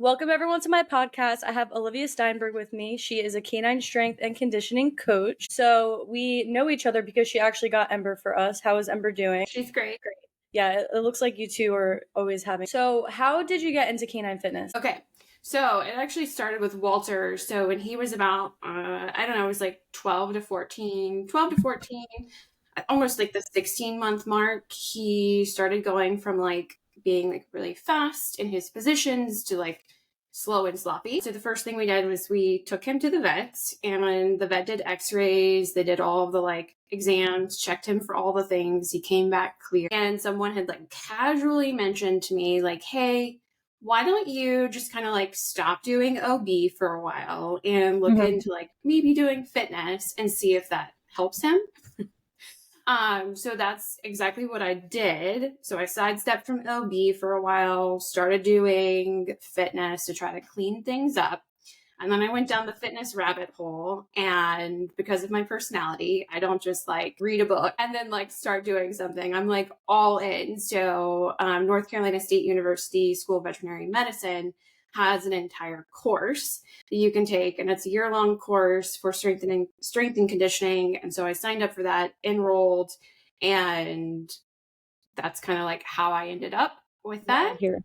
Welcome everyone to my podcast. I have Olivia Steinberg with me. She is a canine strength and conditioning coach. So we know each other because she actually got Ember for us. How is Ember doing? She's great. Great. Yeah, it looks like you two are always having. So how did you get into canine fitness? Okay. So it actually started with Walter. So when he was about, I don't know, it was like 12 to 14, almost like the 16-month mark, he started going from like being like really fast in his positions to like slow and sloppy. So the first thing we did was we took him to the vet, and the vet did x-rays. They did all of the like exams, checked him for all the things. He came back clear. And someone had like casually mentioned to me like, hey, why don't you just kind of like stop doing OB for a while and look into like maybe doing fitness and see if that helps him? So that's exactly what I did. So I sidestepped from OB for a while, started doing fitness to try to clean things up. And then I went down the fitness rabbit hole. And because of my personality, I don't just like read a book and then like start doing something. I'm like all in. So North Carolina State University School of Veterinary Medicine has an entire course that you can take, and it's a year-long course for strength and conditioning. And so I signed up for that, enrolled, and that's kind of like how I ended up with that. Here.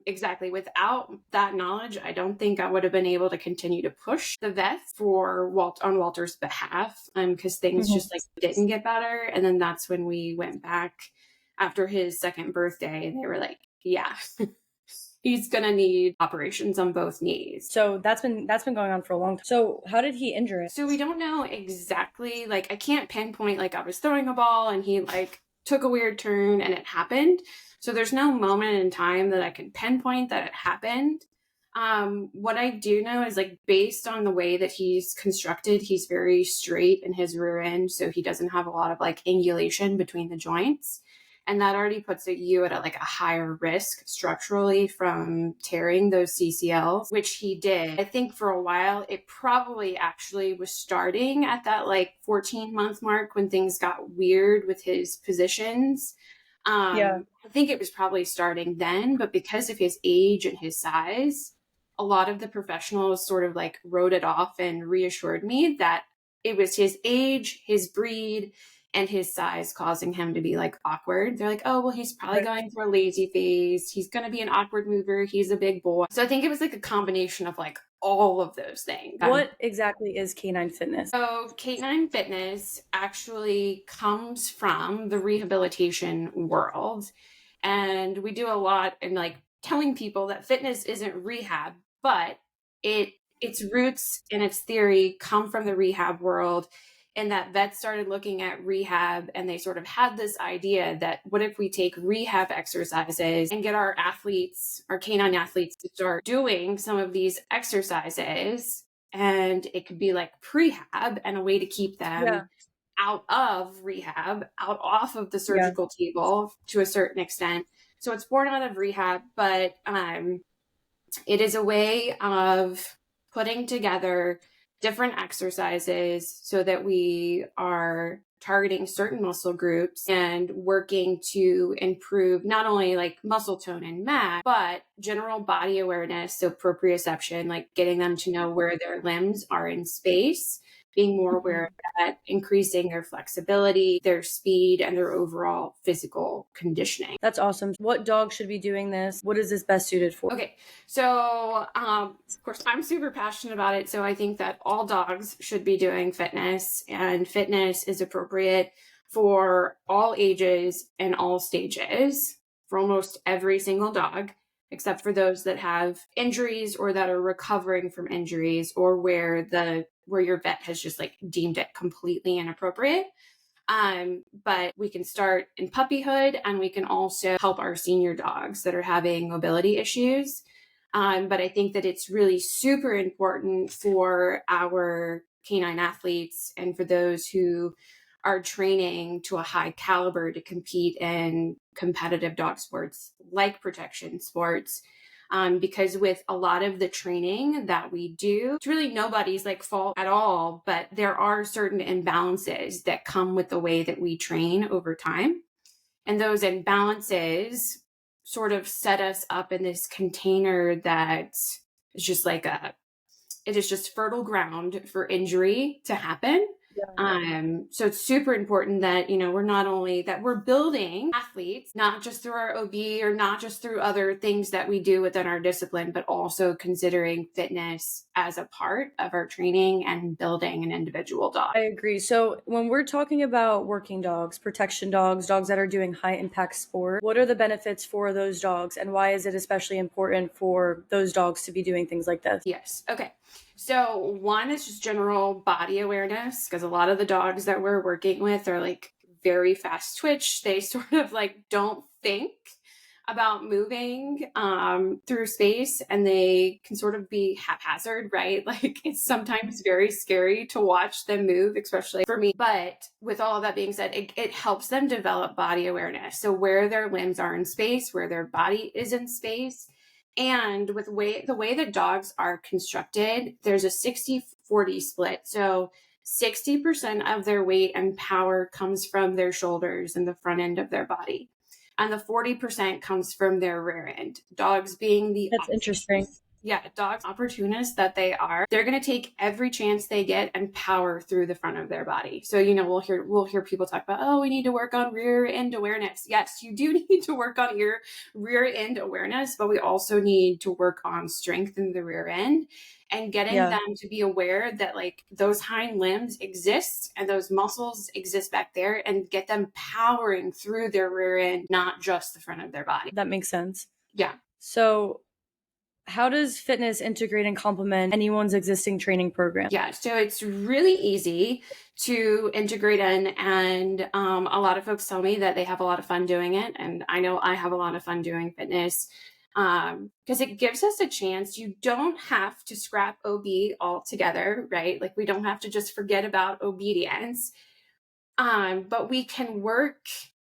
Exactly. Without that knowledge, I don't think I would have been able to continue to push the vet for on Walter's behalf, because things just like didn't get better. And then that's when we went back after his second birthday, and they were like, yeah. He's gonna need operations on both knees. So that's been going on for a long time. So how did he injure it? So we don't know exactly, like I can't pinpoint like I was throwing a ball and he like took a weird turn and it happened. So there's no moment in time that I can pinpoint that it happened. What I do know is like based on the way that he's constructed, he's very straight in his rear end. So he doesn't have a lot of like angulation between the joints. And that already puts you at like a higher risk structurally from tearing those CCLs, which he did. I think for a while, it probably actually was starting at that like 14-month mark when things got weird with his positions. I think it was probably starting then, but because of his age and his size, a lot of the professionals sort of like wrote it off and reassured me that it was his age, his breed, and his size causing him to be like awkward. They're like, oh, well, he's probably going through a lazy phase. He's going to be an awkward mover. He's a big boy. So I think it was like a combination of like all of those things. What exactly is canine fitness? So canine fitness actually comes from the rehabilitation world. And we do a lot in like telling people that fitness isn't rehab, but its roots and its theory come from the rehab world. And that vets started looking at rehab, and they sort of had this idea that what if we take rehab exercises and get our athletes, our canine athletes, to start doing some of these exercises, and it could be like prehab and a way to keep them out of rehab, out off of the surgical table to a certain extent. So it's born out of rehab, but it is a way of putting together different exercises so that we are targeting certain muscle groups and working to improve not only like muscle tone and mass, but general body awareness. So proprioception, like getting them to know where their limbs are in space, being more aware of that, increasing their flexibility, their speed, and their overall physical conditioning. That's awesome. What dog should be doing this? What is this best suited for? Okay, so of course, I'm super passionate about it. So I think that all dogs should be doing fitness, and fitness is appropriate for all ages and all stages for almost every single dog, except for those that have injuries or that are recovering from injuries, or where your vet has just like deemed it completely inappropriate. But we can start in puppyhood, and we can also help our senior dogs that are having mobility issues. But I think that it's really super important for our canine athletes and for those who are training to a high caliber to compete in competitive dog sports like protection sports. Because with a lot of the training that we do, it's really nobody's like fault at all, but there are certain imbalances that come with the way that we train over time. And those imbalances sort of set us up in this container that is just like it is just fertile ground for injury to happen. Yeah. So it's super important that, we're not only that we're building athletes, not just through our OB or not just through other things that we do within our discipline, but also considering fitness as a part of our training and building an individual dog. I agree. So when we're talking about working dogs, protection dogs, dogs that are doing high impact sport, what are the benefits for those dogs and why is it especially important for those dogs to be doing things like this? Yes. Okay. So one is just general body awareness because a lot of the dogs that we're working with are like very fast twitch. They sort of like don't think about moving through space and they can sort of be haphazard, right? Like it's sometimes very scary to watch them move, especially for me. But with all of that being said, it helps them develop body awareness. So where their limbs are in space, where their body is in space. And with the way that dogs are constructed, there's a 60-40 split. So 60% of their weight and power comes from their shoulders and the front end of their body. And the 40% comes from their rear end. Dogs being the That's interesting. dogs opportunists that they are, they're going to take every chance they get and power through the front of their body. So we'll hear people talk about, oh, we need to work on rear end awareness. Yes, you do need to work on your rear end awareness, but we also need to work on strength in the rear end and getting Yeah. them to be aware that like those hind limbs exist and those muscles exist back there and get them powering through their rear end, not just the front of their body. That makes sense. Yeah. So how does fitness integrate and complement anyone's existing training program? Yeah, so it's really easy to integrate in, and a lot of folks tell me that they have a lot of fun doing it, and I know I have a lot of fun doing fitness because it gives us a chance. You don't have to scrap OB altogether, right? Like we don't have to just forget about obedience, but we can work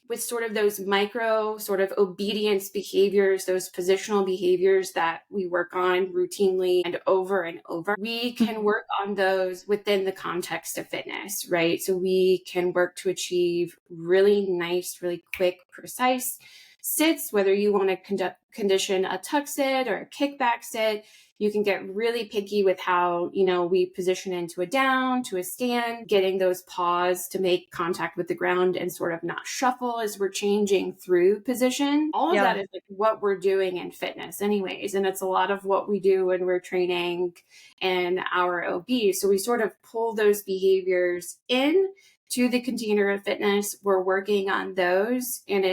with sort of those micro sort of obedience behaviors, those positional behaviors that we work on routinely and over. We can work on those within the context of fitness, right? So we can work to achieve really nice, really quick, precise sits, whether you want to condition a tuck sit or a kickback sit. You can get really picky with how, we position into a down, to a stand, getting those paws to make contact with the ground and sort of not shuffle as we're changing through position. All of that is like what we're doing in fitness anyways. And it's a lot of what we do when we're training in our OB. So we sort of pull those behaviors in to the container of fitness. We're working on those and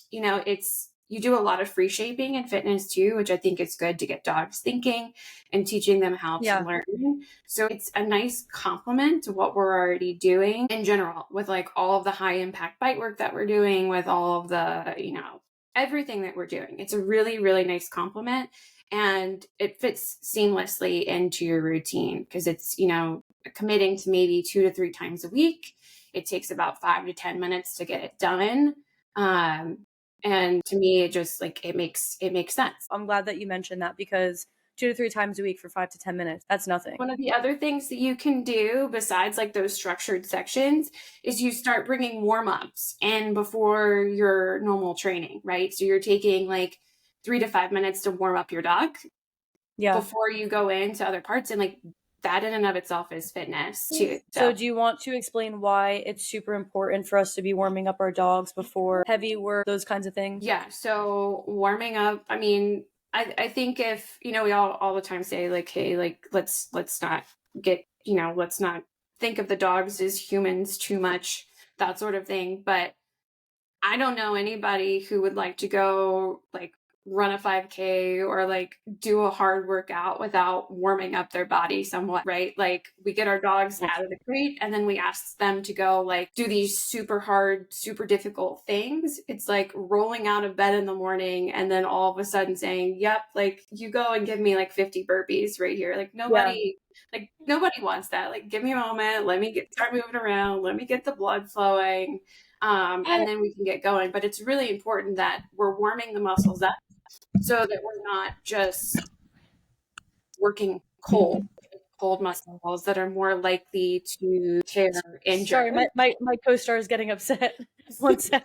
it's you do a lot of free shaping in fitness too, which I think is good to get dogs thinking and teaching them how to learn. So it's a nice complement to what we're already doing in general with like all of the high impact bite work that we're doing with all of the, everything that we're doing. It's a really, really nice complement and it fits seamlessly into your routine because it's, committing to maybe 2 to 3 times a week. It takes about 5 to 10 minutes to get it done. And to me, it just like it makes sense. I'm glad that you mentioned that because 2 to 3 times a week for 5 to 10 minutes, that's nothing. One of the other things that you can do besides like those structured sections is you start bringing warm-ups in before your normal training, right? So you're taking like 3 to 5 minutes to warm up your dog before you go into other parts. And like that in and of itself is fitness too. So do you want to explain why it's super important for us to be warming up our dogs before heavy work, those kinds of things? Yeah. So warming up, I mean, I think if, we all the time say like, hey, like, let's not get, let's not think of the dogs as humans too much, that sort of thing. But I don't know anybody who would like to go like run a 5K or like do a hard workout without warming up their body somewhat, right? Like we get our dogs out of the crate and then we ask them to go like do these super hard, super difficult things. It's like rolling out of bed in the morning and then all of a sudden saying, yep, like you go and give me like 50 burpees right here. Like nobody wants that. Like give me a moment. Let me start moving around. Let me get the blood flowing. And then we can get going. But it's really important that we're warming the muscles up so that we're not just working cold muscles that are more likely to tear, injure. Sorry, my co-star is getting upset. One sec.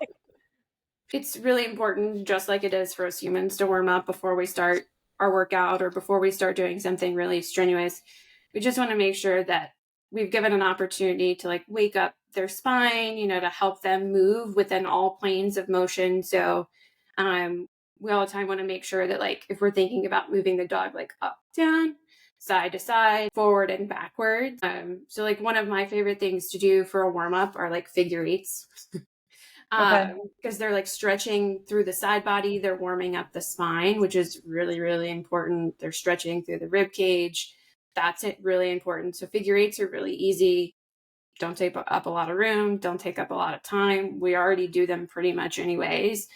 It's really important, just like it is for us humans, to warm up before we start our workout or before we start doing something really strenuous. We just want to make sure that we've given an opportunity to like wake up their spine, to help them move within all planes of motion. So, we all the time want to make sure that, like, if we're thinking about moving the dog like up, down, side to side, forward and backwards. So like one of my favorite things to do for a warm up are like figure eights. Okay. Because they're like stretching through the side body, they're warming up the spine, which is really, really important. They're stretching through the rib cage. That's it, really important. So figure eights are really easy. Don't take up a lot of room. Don't take up a lot of time. We already do them pretty much anyways.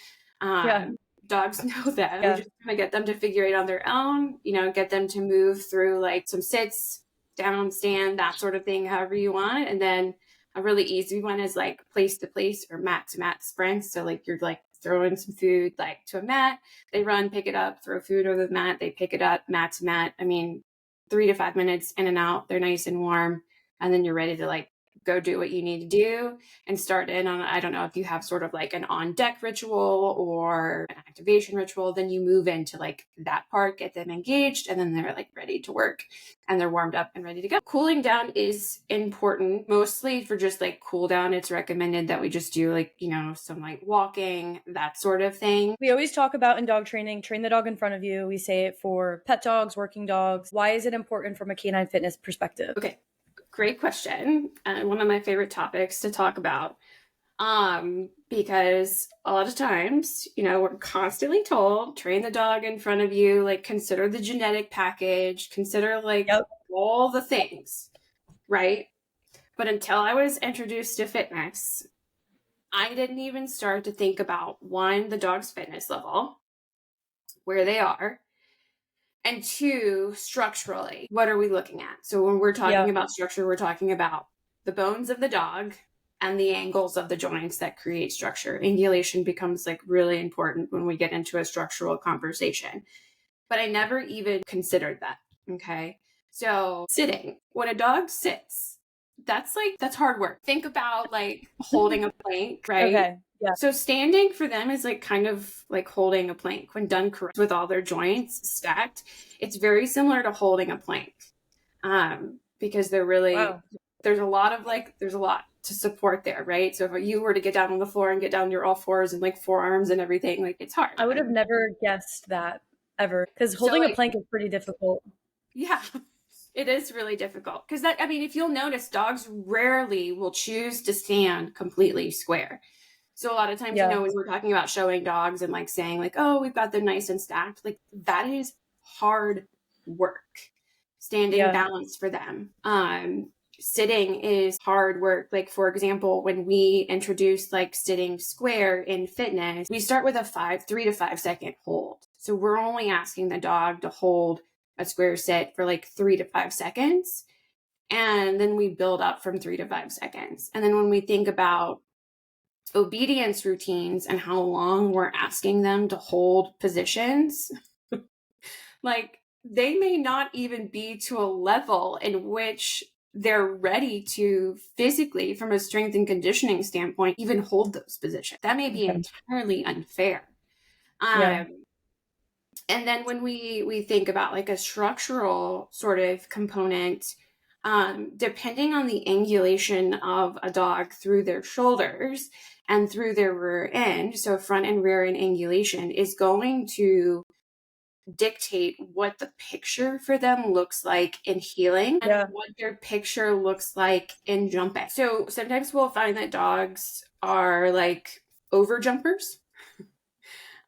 Yeah. Dogs know that. We Yeah. just want to get them to figure eight on their own, get them to move through like some sits, down, stand, that sort of thing, however you want it. And then a really easy one is like place to place or mat to mat sprints. So like you're like throwing some food like to a mat, they run, pick it up, throw food over the mat, they pick it up, mat to mat. I mean, 3 to 5 minutes in and out, they're nice and warm, and then you're ready to like go do what you need to do and start in on, I don't know if you have sort of like an on deck ritual or an activation ritual, then you move into like that part, get them engaged, and then they're like ready to work and they're warmed up and ready to go. Cooling down is important, mostly for just like cool down. It's recommended that we just do like, some like walking, that sort of thing. We always talk about in dog training, train the dog in front of you. We say it for pet dogs, working dogs. Why is it important from a canine fitness perspective? Okay. Great question. And one of my favorite topics to talk about. Because a lot of times, we're constantly told, train the dog in front of you, like consider the genetic package, consider like Yep. all the things, right? But until I was introduced to fitness, I didn't even start to think about, one, the dog's fitness level, where they are, and two, structurally, what are we looking at? So when we're talking Yeah. about structure, we're talking about the bones of the dog and the angles of the joints that create structure. Angulation becomes like really important when we get into a structural conversation. But I never even considered that. Okay. So sitting, when a dog sits, that's hard work. Think about like holding a plank, right? Okay. Yeah. So standing for them is like kind of like holding a plank when done correct with all their joints stacked. It's very similar to holding a plank, because they're really, Wow. there's a lot to support there, right? So if you were to get down on the floor and get down your all fours and like forearms and everything, like it's hard. I would have never guessed that ever because So holding a like, plank is pretty difficult. yeah, it is really difficult because that, I mean, if you'll notice, dogs rarely will choose to stand completely square. So a lot of times, Yeah. when we're talking about showing dogs and like saying like, oh, we've got them nice and stacked, like that is hard work. Standing Yeah. balance for them. Sitting is hard work. Like for example, when we introduce like sitting square in fitness, we start with a 3 to 5 second hold. So we're only asking the dog to hold a square sit for like 3 to 5 seconds. And then we build up from 3 to 5 seconds. And then when we think about obedience routines and how long we're asking them to hold positions, like they may not even be to a level in which they're ready to physically, from a strength and conditioning standpoint, even hold those positions. That may be Okay. entirely unfair. Yeah. And then when we think about like a structural sort of component, depending on the angulation of a dog through their shoulders and through their rear end, so front and rear end angulation is going to dictate what the picture for them looks like in healing and Yeah. what their picture looks like in jumping. So sometimes we'll find that dogs are like over jumpers.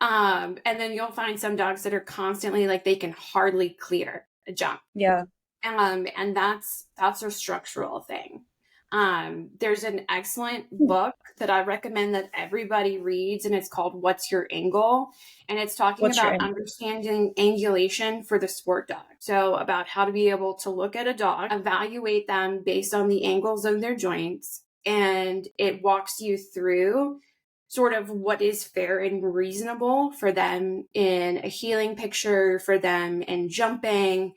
And then you'll find some dogs that are constantly like they can hardly clear a jump. Yeah. And that's a structural thing. There's an excellent book that I recommend that everybody reads, and it's called What's Your Angle? And it's talking What's your about end? understanding angulation for the sport dog. So about how to be able to look at a dog, evaluate them based on the angles of their joints, and it walks you through sort of what is fair and reasonable for them in a healing picture, for them in jumping,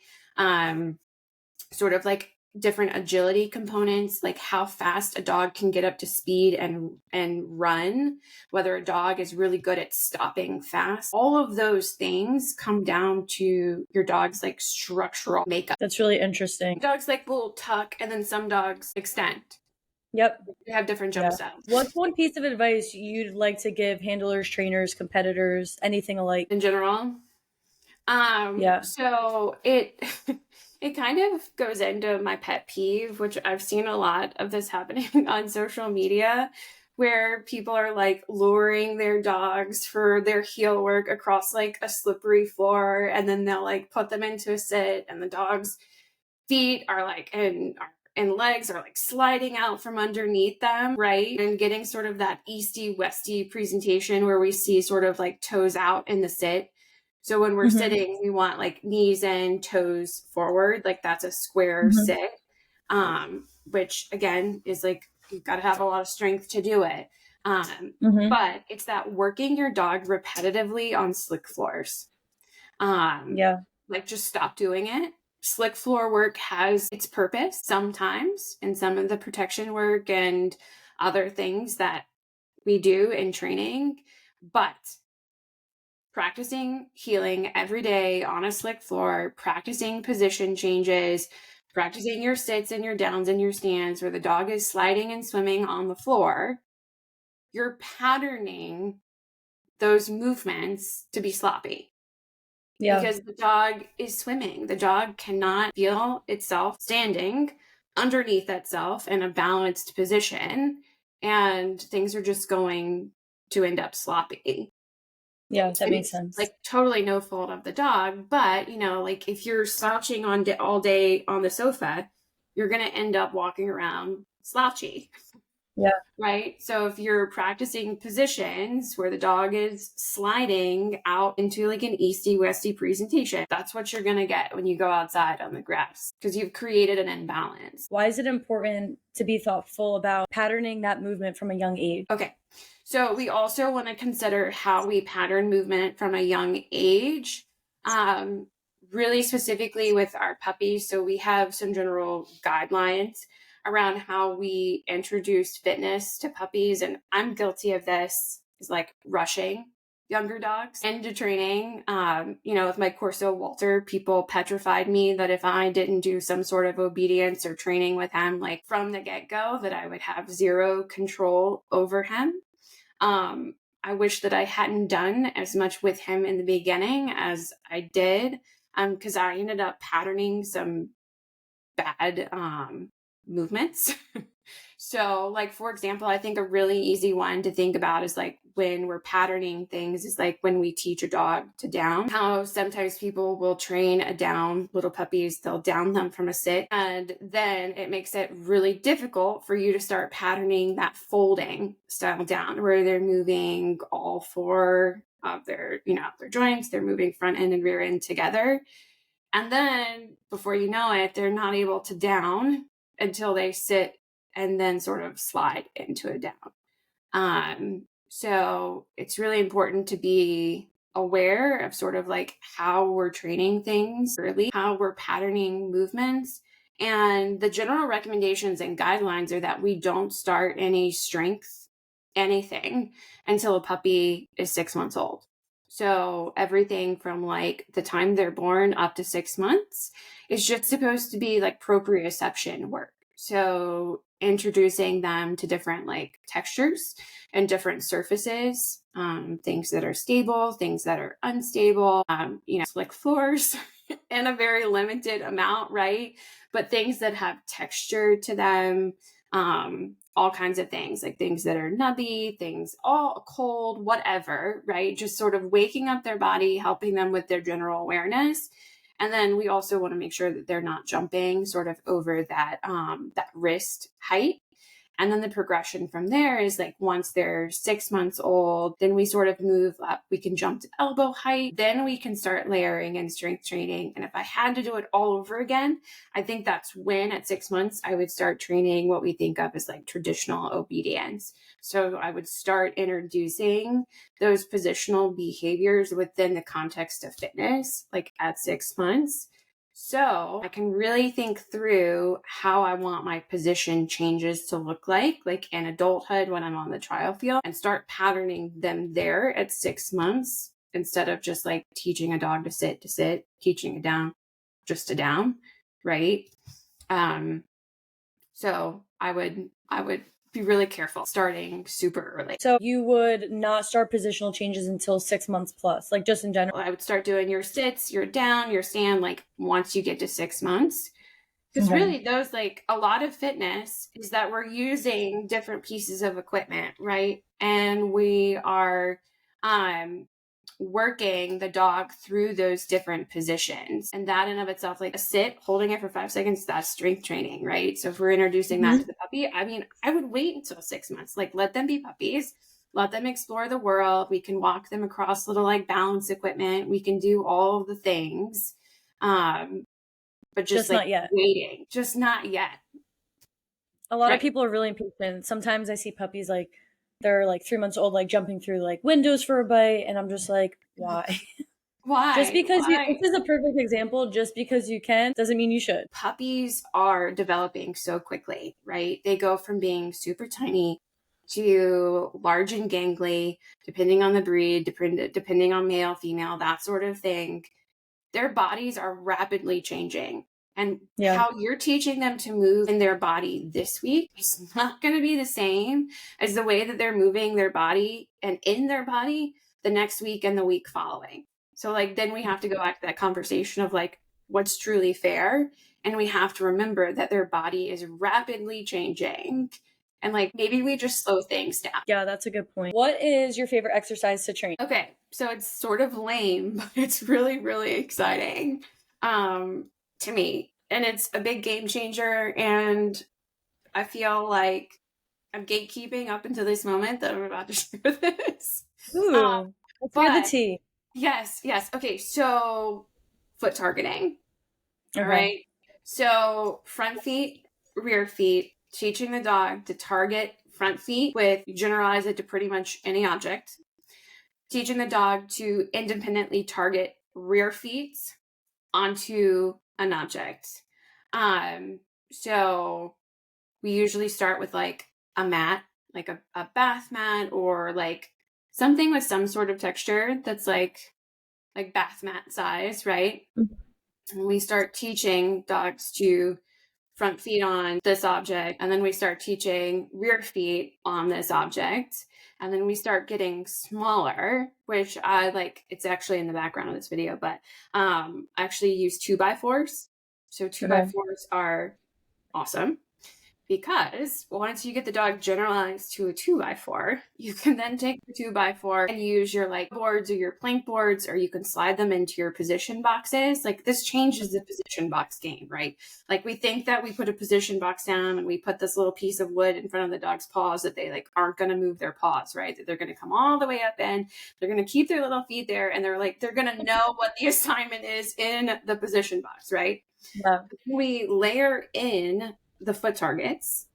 sort of like different agility components, like how fast a dog can get up to speed and run, whether a dog is really good at stopping fast. All of those things come down to your dog's like structural makeup. That's really interesting. Dogs like will tuck, and then some dogs extend. Yep. They have different jump Yeah. styles. What's one piece of advice you'd like to give handlers, trainers, competitors, anything alike? In general, Yeah. so it it kind of goes into my pet peeve, which I've seen a lot of this happening on social media, where people are like luring their dogs for their heel work across like a slippery floor, and then they'll like put them into a sit, and the dog's feet are like and legs are like sliding out from underneath them, right? And getting sort of that easty westy presentation where we see sort of like toes out in the sit. So when we're Hmm. sitting, we want like knees in, toes forward, like that's a square Hmm. sit. Which again is like you've got to have a lot of strength to do it. Hmm. But it's that working your dog repetitively on slick floors. Um, Yeah. like just stop doing it. Slick floor work has its purpose sometimes in some of the protection work and other things that we do in training, but practicing healing every day on a slick floor, practicing position changes, practicing your sits and your downs and your stands where the dog is sliding and swimming on the floor, you're patterning those movements to be sloppy Yeah. because the dog is swimming. The dog cannot feel itself standing underneath itself in a balanced position, and things are just going to end up sloppy. Yeah. That And makes it's sense. like totally no fault of the dog, but like if you're slouching on all day on the sofa, you're going to end up walking around slouchy. Yeah. Right. So if you're practicing positions where the dog is sliding out into like an easty westy presentation, that's what you're going to get when you go outside on the grass because you've created an imbalance. Why is it important to be thoughtful about patterning that movement from a young age? Okay. So we also want to consider how we pattern movement from a young age, um, really specifically with our puppies. So we have some general guidelines around how we introduce fitness to puppies. And I'm guilty of this, is like rushing younger dogs into training. With my Corso Walter, people petrified me that if I didn't do some sort of obedience or training with him, like from the get-go, that I would have zero control over him. I wish that I hadn't done as much with him in the beginning as I did, because I ended up patterning some bad movements. So, like, for example, I think a really easy one to think about is like when we're patterning things, is like when we teach a dog to down, how sometimes people will train a down little puppies, they'll down them from a sit, and then it makes it really difficult for you to start patterning that folding style down where they're moving all four of their joints, they're moving front end and rear end together. And then before you know it, they're not able to down until they sit and then sort of slide into a down. So it's really important to be aware of sort of like how we're training things early, how we're patterning movements. And the general recommendations and guidelines are that we don't start any strength, anything until a puppy is 6 months old. So everything from like the time they're born up to 6 months is just supposed to be like proprioception work. So introducing them to different like textures and different surfaces, things that are stable, things that are unstable, slick floors in a very limited amount, right? But things that have texture to them, all kinds of things, like things that are nubby, things all cold, whatever, right? Just sort of waking up their body, helping them with their general awareness. And then we also want to make sure that they're not jumping sort of over that wrist height. And then the progression from there is like once they're 6 months old, then we sort of move up. We can jump to elbow height. Then we can start layering in strength training. And if I had to do it all over again, I think that's when at 6 months I would start training what we think of as like traditional obedience. So I would start introducing those positional behaviors within the context of fitness, like at 6 months. So I can really think through how I want my position changes to look like in adulthood when I'm on the trial field, and start patterning them there at 6 months instead of just like teaching a dog to sit, teaching it down, just to down, right? Um, so I would be really careful starting super early. So you would not start positional changes until 6 months plus, like just in general. I would start doing your sits, your down, your stand, like once you get to 6 months. Because Okay. really, those like a lot of fitness is that we're using different pieces of equipment, right? And we are working the dog through those different positions. And that in of itself, like a sit, holding it for 5 seconds, that's strength training, right? So if we're introducing that to the puppy, I mean, I would wait until 6 months. Like let them be puppies. Let them explore the world. We can walk them across little like balance equipment. We can do all the things. But just Just like not yet. waiting, just not yet. A lot of Right. people are really impatient. Sometimes I see puppies like they're like 3 months old, like jumping through like windows for a bite, and I'm just like, why? Just Why? because you, Why? this is a perfect example. Just because you can doesn't mean you should. Puppies are developing so quickly, right? They go from being super tiny to large and gangly, depending on the breed, depending on male, female, that sort of thing. Their bodies are rapidly changing. And Yeah. how you're teaching them to move in their body this week is not going to be the same as the way that they're moving their body and in their body the next week and the week following. So, like, then we have to go back to that conversation of like, what's truly fair. And we have to remember that their body is rapidly changing. And like, maybe we just slow things down. Yeah, that's a good point. What is your favorite exercise to train? Okay, so it's sort of lame, but it's really, really exciting to me. And it's a big game changer. And I feel like I'm gatekeeping up until this moment that I'm about to share this. Um, Ooh, let's hear the but tea. yes, yes. Okay, so foot targeting. All Okay. right. So front feet, rear feet, teaching the dog to target front feet with, you generalize it to pretty much any object. Teaching the dog to independently target rear feet onto an object. So we usually start with like a mat, like a bath mat, or like something with some sort of texture that's like bath mat size, right? And we start teaching dogs to front feet on this object, and then we start teaching rear feet on this object, and then we start getting smaller, which I like, it's actually in the background of this video, but I actually use 2x4s. So two by Okay. fours are awesome, because once you get the dog generalized to a 2x4, you can then take the 2x4 and use your like boards or your plank boards, or you can slide them into your position boxes. Like this changes the position box game, right? Like we think that we put a position box down and we put this little piece of wood in front of the dog's paws, that they like aren't going to move their paws, right? That they're going to come all the way up in, they're going to keep their little feet there, and they're going to know what the assignment is in the position box, right? Yeah. We layer in the foot targets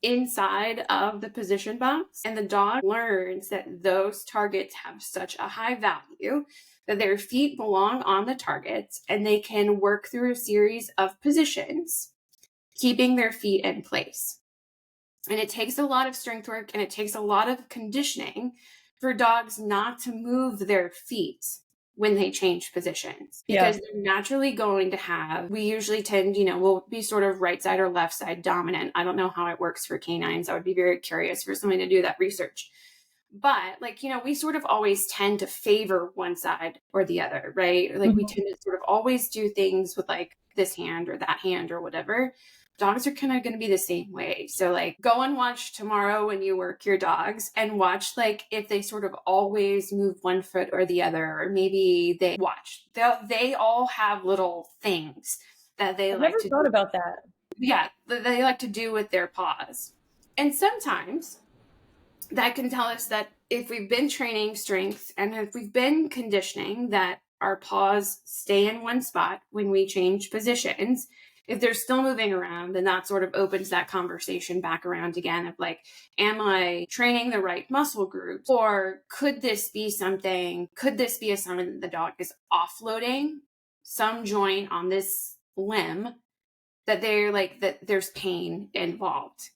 inside of the position box, and the dog learns that those targets have such a high value that their feet belong on the targets, and they can work through a series of positions, keeping their feet in place. And it takes a lot of strength work, and it takes a lot of conditioning for dogs not to move their feet when they change positions, Yeah. because they're naturally going to have, we usually tend, we'll be sort of right side or left side dominant. I don't know how it works for canines. I would be very curious for somebody to do that research. But like, we sort of always tend to favor one side or the other, right? Like we tend to sort of always do things with like this hand or that hand or whatever. Dogs are kind of going to be the same way. So like go and watch tomorrow when you work your dogs, and watch like if they sort of always move one foot or the other, or maybe they all have little things that they I've like never to thought do. about that. Yeah, that they like to do with their paws. And sometimes that can tell us that if we've been training strength and if we've been conditioning that our paws stay in one spot when we change positions, if they're still moving around, then that sort of opens that conversation back around again of like, am I training the right muscle groups? Or could this be a sign that the dog is offloading some joint on this limb, that they're like, that there's pain involved.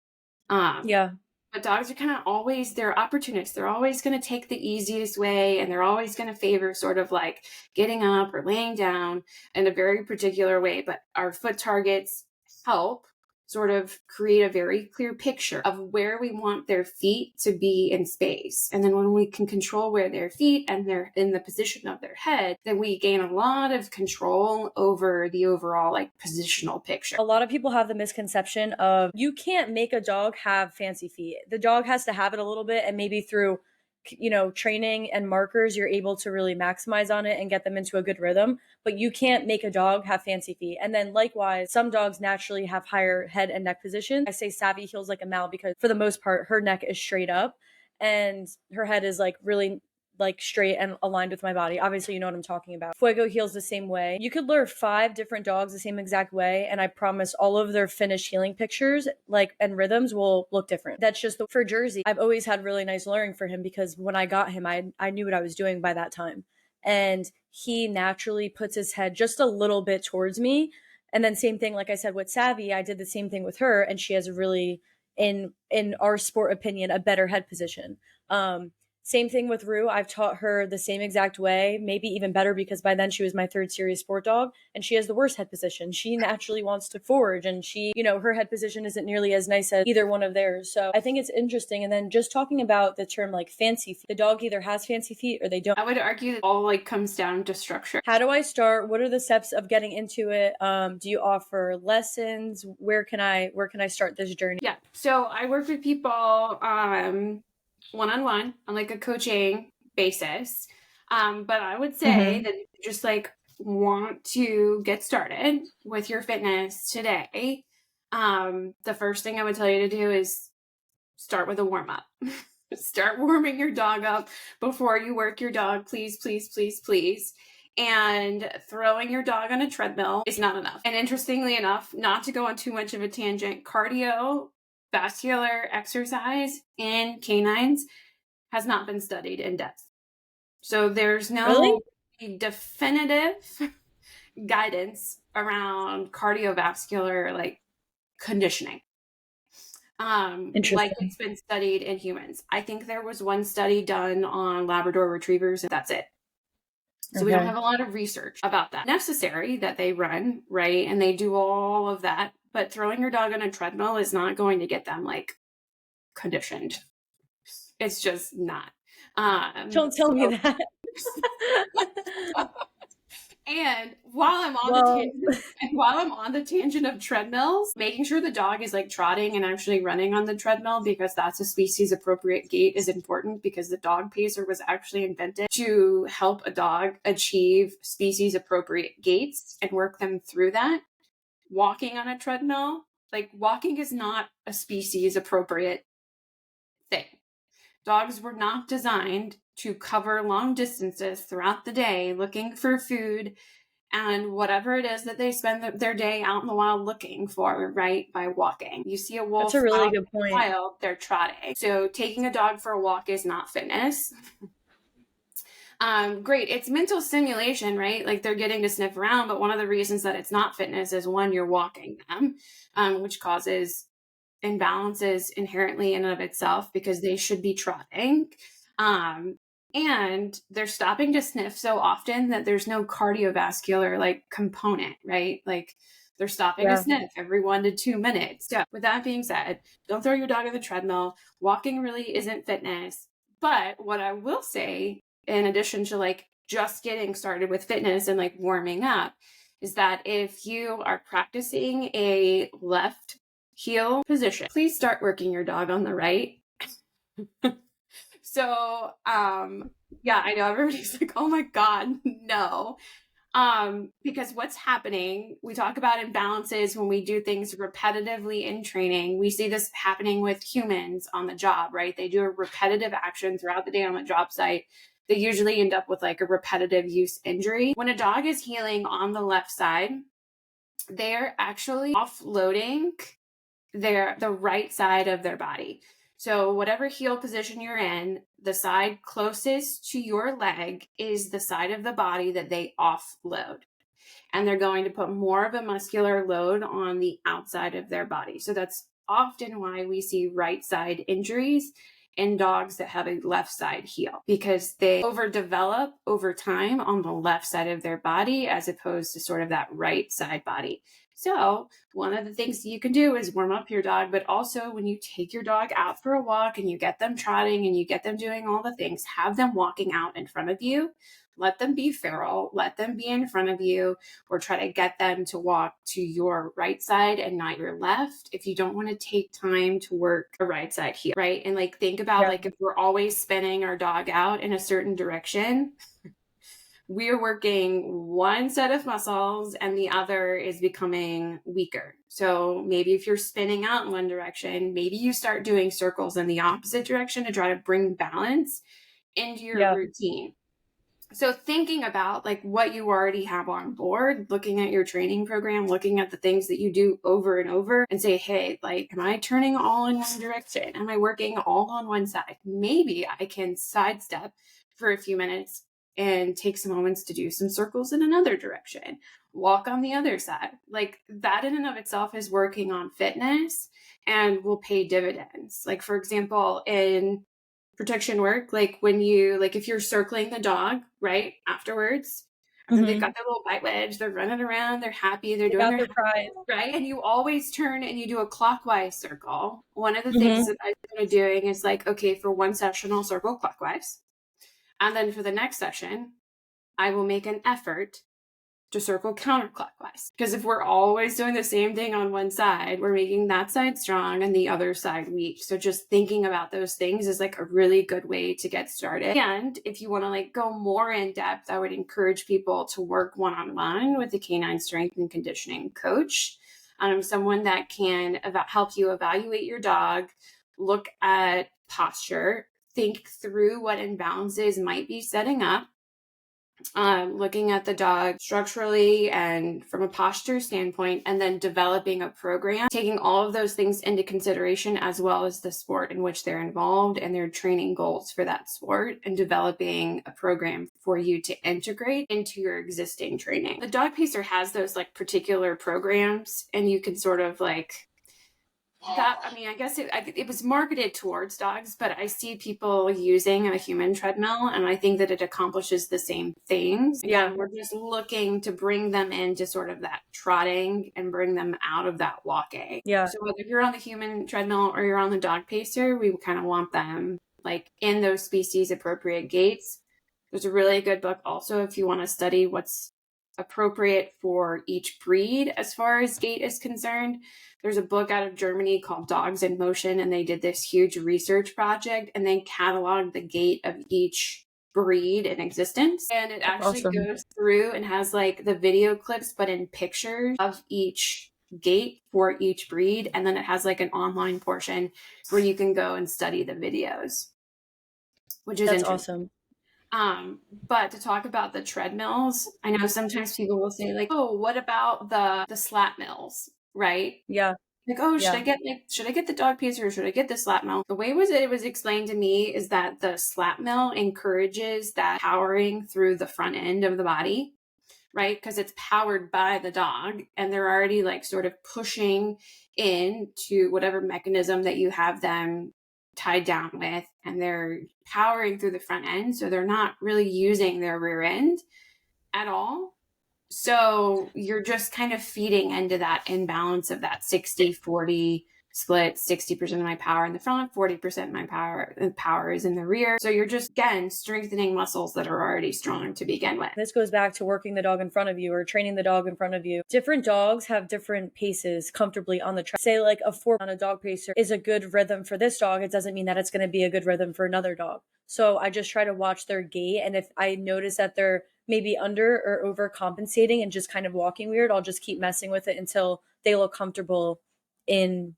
Um, Yeah. but dogs are kind of always, they're opportunists. They're always going to take the easiest way, and they're always going to favor sort of like getting up or laying down in a very particular way. But our foot targets help sort of create a very clear picture of where we want their feet to be in space. And then when we can control where their feet and they're in the position of their head, then we gain a lot of control over the overall like positional picture. A lot of people have the misconception of you can't make a dog have fancy feet. The dog has to have it a little bit, and maybe through training and markers, you're able to really maximize on it and get them into a good rhythm. But you can't make a dog have fancy feet. And then likewise, some dogs naturally have higher head and neck position. I say Savvy heels like a Mal because for the most part, her neck is straight up and her head is like really like straight and aligned with my body. Obviously, you know what I'm talking about. Fuego heals the same way. You could lure 5 different dogs the same exact way, and I promise all of their finished healing pictures, like and rhythms, will look different. That's just for Jersey. I've always had really nice luring for him because when I got him, I knew what I was doing by that time, and he naturally puts his head just a little bit towards me. And then same thing, like I said with Savvy, I did the same thing with her, and she has a really in our sport opinion a better head position. Same thing with Rue. I've taught her the same exact way, maybe even better because by then she was my 3rd serious sport dog and she has the worst head position. She naturally wants to forage and her head position isn't nearly as nice as either one of theirs. So I think it's interesting. And then just talking about the term like fancy feet, the dog either has fancy feet or they don't. I would argue that all like comes down to structure. How do I start? What are the steps of getting into it? Do you offer lessons? Where can I start this journey? Yeah. So I work with people one-on-one on like a coaching basis. But I would say that if you just like want to get started with your fitness today, the first thing I would tell you to do is start with a warm-up. Start warming your dog up before you work your dog, please, please, please, please. And throwing your dog on a treadmill is not enough. And interestingly enough, not to go on too much of a tangent, cardiovascular exercise in canines has not been studied in depth. So there's Really? no definitive guidance around cardiovascular like conditioning. Like Interesting. it's been studied in humans. I think there was one study done on Labrador retrievers, and that's it. So we don't Okay. have a lot of research about that. Necessary that they run, right? And they do all of that. But throwing your dog on a treadmill is not going to get them like conditioned. It's just not. Don't tell me So that. And while I'm on the Well, tangent, and while I'm on the tangent of treadmills, making sure the dog is like trotting and actually running on the treadmill because that's a species appropriate gait is important because the dog pacer was actually invented to help a dog achieve species appropriate gaits and work them through that. Walking on a treadmill, like walking is not a species appropriate thing. Dogs were not designed to cover long distances throughout the day looking for food and whatever it is that they spend their day out in the wild looking for, right? By walking. You see a that's a wolf really out good in the point. wild, they're trotting. So taking a dog for a walk is not fitness. Great. It's mental stimulation, right? Like they're getting to sniff around, but one of the reasons that it's not fitness is one, you're walking them, which causes imbalances inherently in and of itself because they should be trotting. And they're stopping to sniff so often that there's no cardiovascular like component, right? Like they're stopping to Yeah. sniff every 1 to 2 minutes. So with that being said, don't throw your dog on the treadmill. Walking really isn't fitness. But what I will say, in addition to like just getting started with fitness and like warming up, is that if you are practicing a left heel position, please start working your dog on the right. So, yeah, I know everybody's like, oh my God, no. Because what's happening, we talk about imbalances when we do things repetitively in training. We see this happening with humans on the job, right? They do a repetitive action throughout the day on the job site. They usually end up with like a repetitive use injury. When a dog is healing on the left side, they're actually offloading the right side of their body. So whatever heel position you're in, the side closest to your leg is the side of the body that they offload. and they're going to put more of a muscular load on the outside of their body. So that's often why we see right side injuries in dogs that have a left side heel, because they overdevelop over time on the left side of their body as opposed to sort of that right side body. So one of the things you can do is warm up your dog, but also when you take your dog out for a walk and you get them trotting and you get them doing all the things, have them walking out in front of you. Let them be feral, let them be in front of you, or try to get them to walk to your right side and not your left if you don't want to take time to work a right side heel, right? And like think about Yeah. like if we're always spinning our dog out in a certain direction, we're working one set of muscles and the other is becoming weaker. So maybe if you're spinning out in one direction, maybe you start doing circles in the opposite direction to try to bring balance into your Yeah. routine. So thinking about like what you already have on board, looking at your training program, looking at the things that you do over and over and say, hey, like, am I turning all in one direction? Am I working all on one side? Maybe I can sidestep for a few minutes and take some moments to do some circles in another direction, walk on the other side. Like that in and of itself is working on fitness and will pay dividends. Like, for example, in protection work, like when you like if you're circling the dog right afterwards, after they've Hmm. got their little bite wedge, they're running around, they're happy, they're They doing got their their prize. right, and you always turn and you do a clockwise circle. One of the things Hmm. that I started doing is like, okay, for one session I'll circle clockwise, and then for the next session I will make an effort to circle counterclockwise. Because if we're always doing the same thing on one side, we're making that side strong and the other side weak. So just thinking about those things is like a really good way to get started. And if you want to like go more in depth, I would encourage people to work one-on-one with a canine strength and conditioning coach. Someone that can help you evaluate your dog, look at posture, think through what imbalances might be setting up, looking at the dog structurally and from a posture standpoint, and then developing a program, taking all of those things into consideration, as well as the sport in which they're involved and their training goals for that sport, and developing a program for you to integrate into your existing training. The dog pacer has those like particular programs, and you can sort of like that. I mean, I guess it was marketed towards dogs, but I see people using a human treadmill, and I think that it accomplishes the same things. Yeah. Again, we're just looking to bring them into sort of that trotting and bring them out of that walking. Yeah. So whether you're on the human treadmill or you're on the dog pacer, we kind of want them like in those species appropriate gaits. There's a really good book also if you want to study what's appropriate for each breed as far as gait is concerned. There's a book out of Germany called Dogs in Motion, and they did this huge research project and they cataloged the gait of each breed in existence. And it That's actually awesome. goes through and has like the video clips, but in pictures of each gait for each breed. And then it has like an online portion where you can go and study the videos, which is That's interesting. awesome. But to talk about the treadmills, I know sometimes people will say like, "Oh, what about the slat mills?" Right? Yeah. Like, "Oh, Yeah. should I get the dog pacer or should I get the slat mill?" The way it was explained to me is that the slat mill encourages that powering through the front end of the body, right? Because it's powered by the dog and they're already like sort of pushing into whatever mechanism that you have them tied down with, and they're powering through the front end. So they're not really using their rear end at all. So you're just kind of feeding into that imbalance of that 60-40 split, 60% of my power in the front, 40% of my power is in the rear. So you're just, again, strengthening muscles that are already strong to begin with. This goes back to working the dog in front of you or training the dog in front of you. Different dogs have different paces comfortably on the track. Say like a 4 on a dog pacer is a good rhythm for this dog. It doesn't mean that it's going to be a good rhythm for another dog. So I just try to watch their gait. And if I notice that they're maybe under or overcompensating and just kind of walking weird, I'll just keep messing with it until they look comfortable in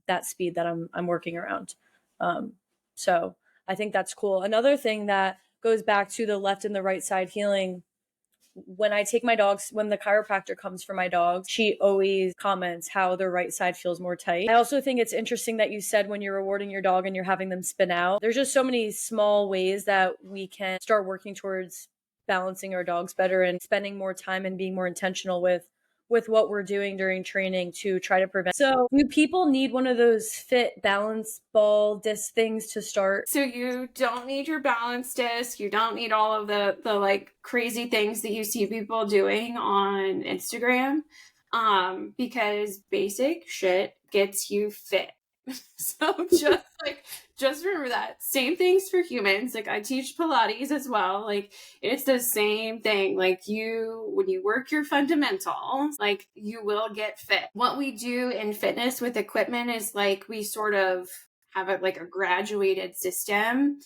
that speed that I'm working around. So I think that's cool. Another thing that goes back to the left and the right side healing. When I take my dogs, when the chiropractor comes for my dogs, she always comments how the right side feels more tight. I also think it's interesting that you said when you're rewarding your dog and you're having them spin out, there's just so many small ways that we can start working towards balancing our dogs better and spending more time and being more intentional with what we're doing during training to try to prevent. So, do people need one of those fit balance ball disc things to start? So you don't need your balance disc. You don't need all of the like crazy things that you see people doing on Instagram. Because basic shit gets you fit. So just remember that. Same things for humans. Like I teach Pilates as well. Like it's the same thing. Like when you work your fundamentals, like you will get fit. What we do in fitness with equipment is like we sort of have like a graduated system.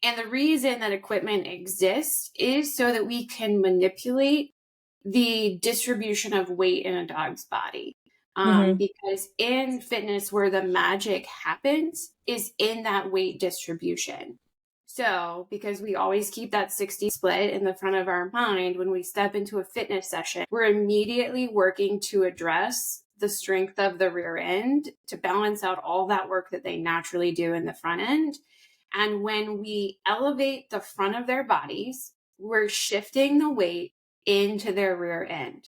And the reason that equipment exists is so that we can manipulate the distribution of weight in a dog's body. Mhm. Because in fitness, where the magic happens is in that weight distribution. So, because we always keep that 60 split in the front of our mind when we step into a fitness session, we're immediately working to address the strength of the rear end to balance out all that work that they naturally do in the front end. And when we elevate the front of their bodies, we're shifting the weight into their rear end.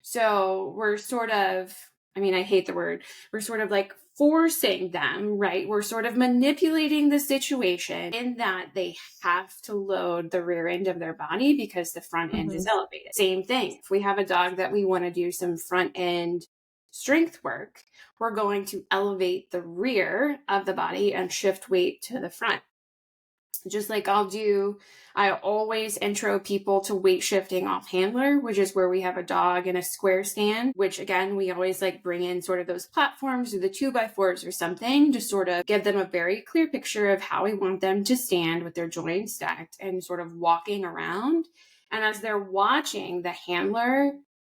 So we're sort of, I mean, I hate the word, we're sort of like forcing them, right? We're sort of manipulating the situation in that they have to load the rear end of their body because the front end is Mhm. elevated. Same thing. If we have a dog that we want to do some front end strength work, we're going to elevate the rear of the body and shift weight to the front. Just like I always intro people to weight shifting off handler, which is where we have a dog in a square stand, which again, we always like bring in sort of those platforms or the 2x4s or something to sort of give them a very clear picture of how we want them to stand with their joints stacked and sort of walking around. And as they're watching the handler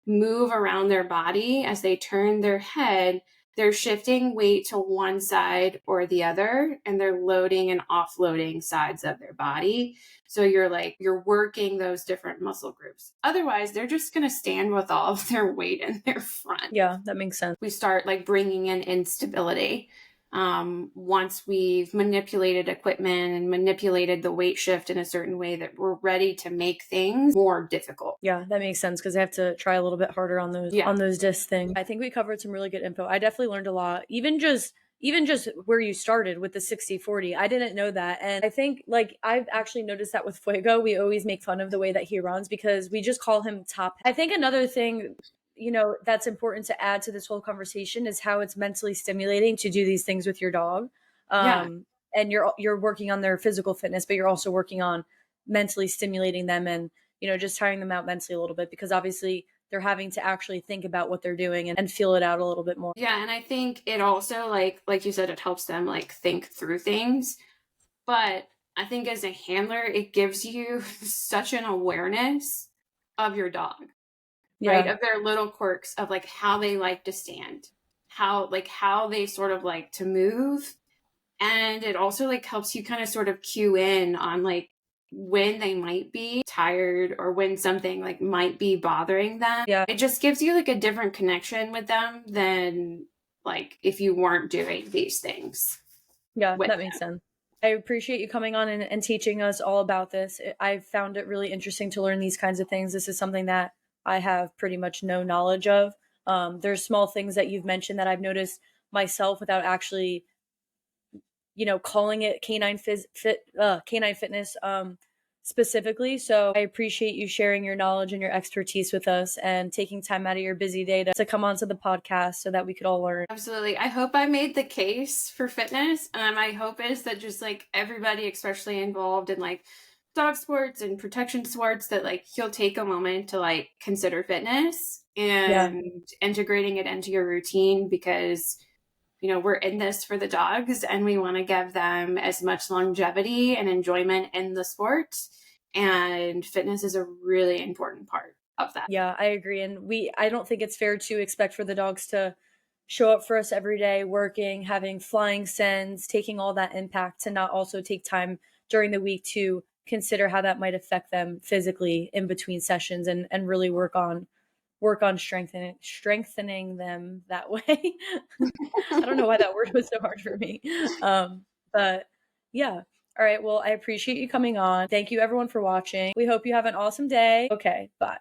move around their body, as they turn their head, they're shifting weight to one side or the other, and they're loading and offloading sides of their body. So you're working those different muscle groups. Otherwise, they're just going to stand with all of their weight in their front. Yeah, that makes sense. We start like bringing in instability. Once we've manipulated equipment and manipulated the weight shift in a certain way that we're ready to make things more difficult. Yeah, that makes sense because I have to try a little bit harder on Yeah. those disc things. I think we covered some really good info. I definitely learned a lot. Even just where you started with the 60/40. I didn't know that. And I think like I've actually noticed that with Fuego, we always make fun of the way that he runs because we just call him top. I think another thing that's important to add to this whole conversation is how it's mentally stimulating to do these things with your dog. Yeah. And you're working on their physical fitness, but you're also working on mentally stimulating them and just tiring them out mentally a little bit because obviously they're having to actually think about what they're doing and feel it out a little bit more. Yeah, and I think it also like you said, it helps them like think through things. But I think as a handler, it gives you such an awareness of your dog, right? Yeah. Of their little quirks of like how they like to stand, how they sort of like to move. And it also like helps you kind of sort of cue in on like when they might be tired or when something like might be bothering them. Yeah. It just gives you like a different connection with them than like if you weren't doing these things Yeah, with that makes sense. I appreciate you coming on and teaching us all about this. I found it really interesting to learn these kinds of things. This is something that I have pretty much no knowledge of. There's small things that you've mentioned that I've noticed myself without actually calling it canine fitness specifically. So I appreciate you sharing your knowledge and your expertise with us and taking time out of your busy day to come onto the podcast so that we could all learn. Absolutely. I hope I made the case for fitness. My hope is that just like everybody, especially involved in like dog sports and protection sports, that like you'll take a moment to like consider fitness Yeah. and integrating it into your routine because we're in this for the dogs and we want to give them as much longevity and enjoyment in the sport. And fitness is a really important part of that. Yeah, I agree. And I don't think it's fair to expect for the dogs to show up for us every day, working, having flying sends, taking all that impact to not also take time during the week to consider how that might affect them physically in between sessions and really work on strengthening them that way. I don't know why that word was so hard for me. But yeah. All right. Well, I appreciate you coming on. Thank you everyone for watching. We hope you have an awesome day. Okay. Bye.